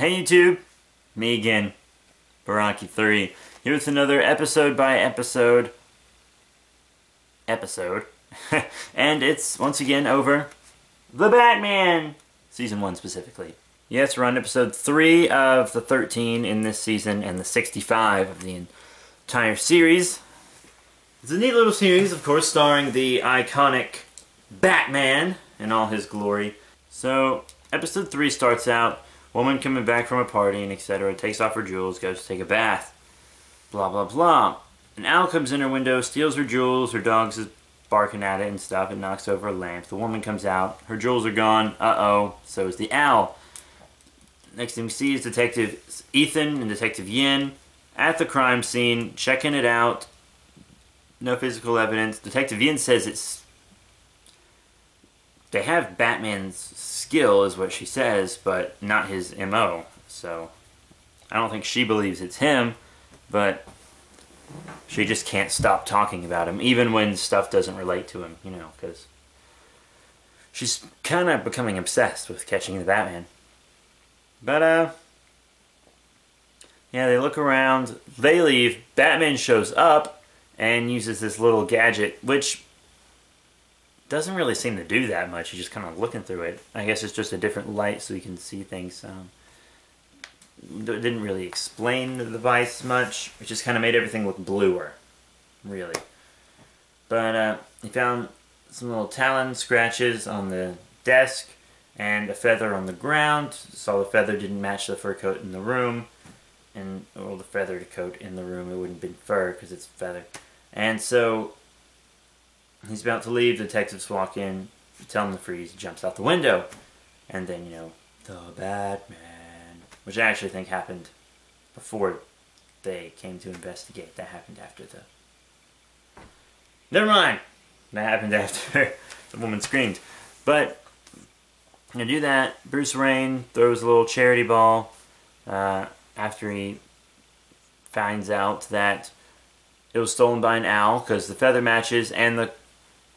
Hey YouTube, me again, Baraki3, here with another episode by episode, and it's once again over The Batman, Season 1 specifically. Yes, we're on episode 3 of the 13 in this season, and the 65 of the entire series. It's a neat little series, of course, starring the iconic Batman in all his glory. So, episode 3 starts out, woman coming back from a party and etc. Takes off her jewels, goes to take a bath. Blah blah blah. An owl comes in her window, steals her jewels, her dog's is barking at it and stuff, and knocks over a lamp. The woman comes out, her jewels are gone, uh-oh, so is the owl. Next thing we see is Detective Ethan and Detective Yin at the crime scene, checking it out. No physical evidence. Detective Yin says they have Batman's skill, is what she says, but not his MO. So, I don't think she believes it's him, but she just can't stop talking about him, even when stuff doesn't relate to him, you know, because she's kind of becoming obsessed with catching the Batman. But, yeah, they look around, they leave, Batman shows up and uses this little gadget, which doesn't really seem to do that much. You're just kind of looking through it. I guess it's just a different light so you can see things. It didn't really explain the device much. It just kind of made everything look bluer, really. But he found some little talon scratches on the desk and a feather on the ground. Saw the feather didn't match the fur coat in the room. And, well, the feathered coat in the room, it wouldn't have been fur because it's feather. And so he's about to leave, detectives walk in, tell him to freeze, he jumps out the window. And then, you know, the Batman, which I actually think happened before they came to investigate. That happened after the... Never mind! That happened after the woman screamed. But, to do that, Bruce Wayne throws a little charity ball after he finds out that it was stolen by an owl, because the feather matches and the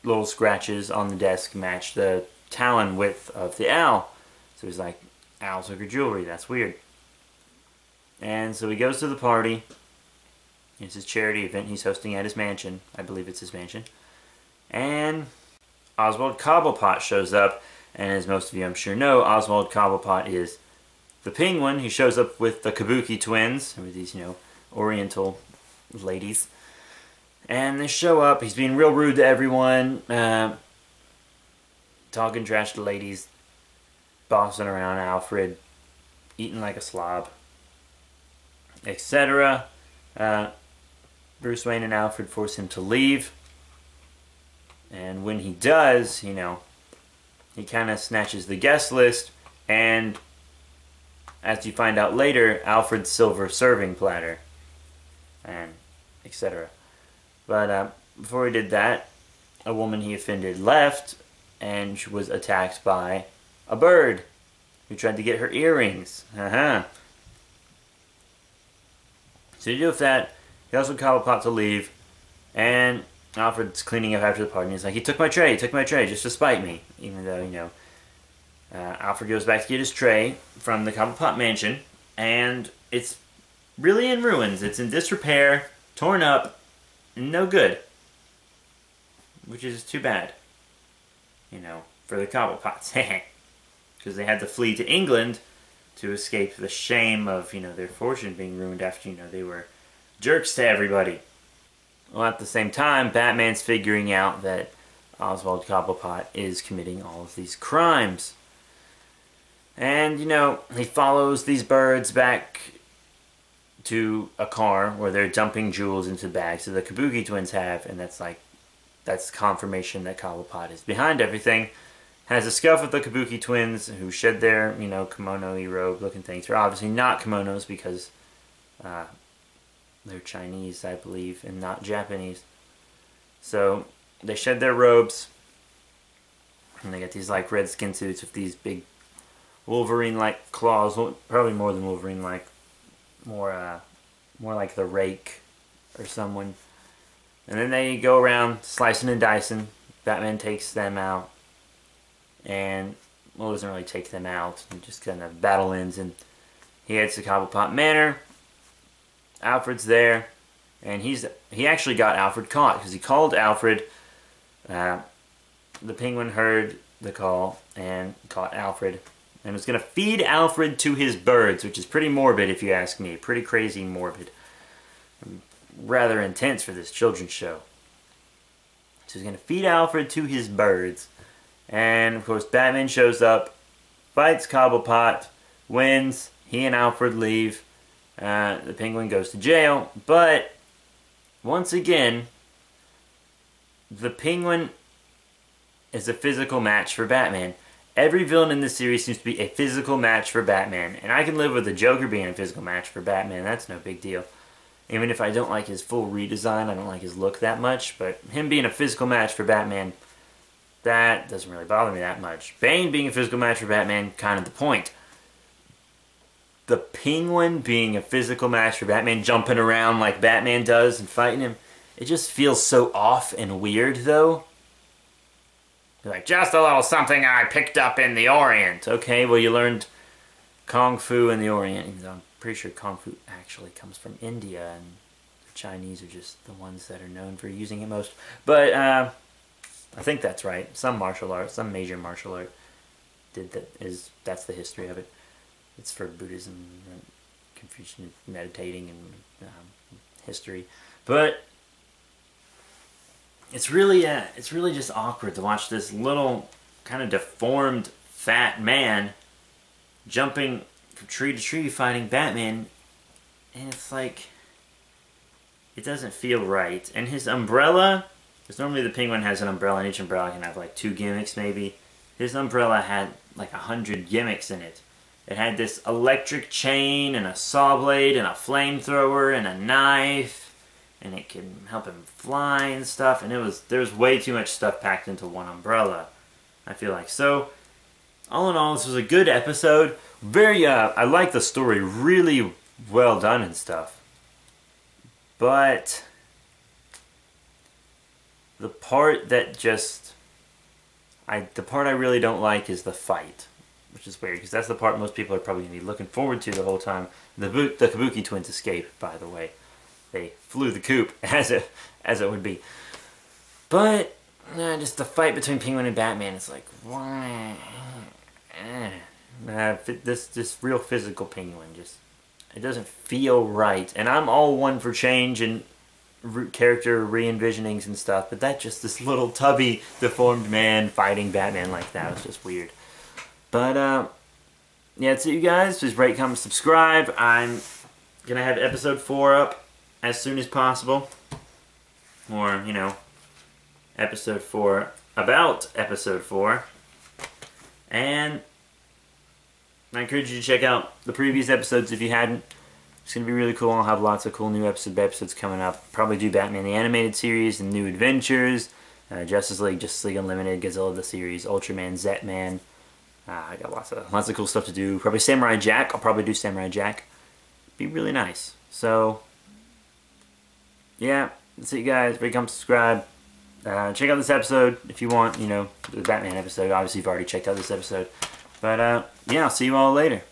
little scratches on the desk match the talon width of the owl. So he's like, owl took her jewelry, that's weird. And so he goes to the party. It's his charity event he's hosting at his mansion. I believe it's his mansion. And Oswald Cobblepot shows up. And as most of you I'm sure know, Oswald Cobblepot is the Penguin. He shows up with the Kabuki twins, with these, you know, Oriental ladies. And they show up, he's being real rude to everyone, talking trash to ladies, bossing around Alfred, eating like a slob, etc. Bruce Wayne and Alfred force him to leave, and when he does, you know, he kind of snatches the guest list, and as you find out later, Alfred's silver serving platter, and etc. But before he did that, a woman he offended left, and she was attacked by a bird who tried to get her earrings. So to do with that, he also called Cobblepot to leave, and Alfred's cleaning up after the party, and he's like, he took my tray, just to spite me. Even though, you know, Alfred goes back to get his tray from the Cobblepot mansion, and it's really in ruins. It's in disrepair, torn up, no good. Which is too bad. You know, for the Cobblepots. Because they had to flee to England to escape the shame of, you know, their fortune being ruined after, you know, they were jerks to everybody. Well, at the same time, Batman's figuring out that Oswald Cobblepot is committing all of these crimes. And, you know, he follows these birds back to a car where they're dumping jewels into bags that the Kabuki twins have, and that's confirmation that Cobblepot is behind everything. Has a scuff with the Kabuki twins, who shed their, you know, kimono-y robe looking things. They're obviously not kimonos because they're Chinese, I believe, and not Japanese. So they shed their robes, and they get these like red skin suits with these big Wolverine-like claws, probably more than Wolverine-like. More like the Rake or someone. And then they go around slicing and dicing. Batman takes them out. And, well, doesn't really take them out. It just kind of battle ends. And He heads to Cobblepot Manor. Alfred's there, and he actually got Alfred caught because he called Alfred. The penguin heard the call and caught Alfred, and was going to feed Alfred to his birds, which is pretty morbid if you ask me. Pretty crazy morbid. Rather intense for this children's show. So he's going to feed Alfred to his birds. And of course Batman shows up, fights Cobblepot, wins, he and Alfred leave. The penguin goes to jail, but once again, the penguin is a physical match for Batman. Every villain in this series seems to be a physical match for Batman. And I can live with the Joker being a physical match for Batman. That's no big deal. Even if I don't like his full redesign, I don't like his look that much. But him being a physical match for Batman, that doesn't really bother me that much. Bane being a physical match for Batman, kind of the point. The Penguin being a physical match for Batman, jumping around like Batman does and fighting him, it just feels so off and weird, though. You're like, just a little something I picked up in the Orient. Okay, well, you learned Kung Fu in the Orient. Even though I'm pretty sure Kung Fu actually comes from India, and the Chinese are just the ones that are known for using it most. But I think that's right. Some martial art, some major martial art that's the history of it. It's for Buddhism and Confucian meditating and history. But it's really just awkward to watch this little kind of deformed fat man jumping from tree to tree fighting Batman, and it's like, it doesn't feel right. And his umbrella, because normally the Penguin has an umbrella, and each umbrella can have like 2 gimmicks maybe. His umbrella had like 100 gimmicks in it. It had this electric chain and a saw blade and a flamethrower and a knife, and it can help him fly and stuff. And there's way too much stuff packed into one umbrella, I feel like. So all in all, this was a good episode. Very I like the story, really well done and stuff. But the part that the part I really don't like is the fight. Which is weird, because that's the part most people are probably going to be looking forward to the whole time. The Kabuki twins escape, by the way. They flew the coop, as it would be. But, just the fight between Penguin and Batman, it's like, why? This real physical Penguin, it doesn't feel right. And I'm all one for change and character re-envisionings and stuff, but this little tubby, deformed man fighting Batman like that was just weird. But, yeah, that's it, you guys. Please rate, comment, subscribe. I'm going to have episode 4 up as soon as possible. Or, you know, episode 4 about episode 4. And I encourage you to check out the previous episodes if you hadn't. It's going to be really cool. I'll have lots of cool new episodes coming up. Probably do Batman the Animated Series and New Adventures. Justice League Unlimited, Godzilla the Series, Ultraman, Zetman. I got lots of cool stuff to do. Probably Samurai Jack. I'll probably do Samurai Jack. Be really nice. So, yeah, that's it, you guys. Rate, comment, subscribe. Check out this episode if you want, you know, the Batman episode. Obviously, you've already checked out this episode. But, yeah, I'll see you all later.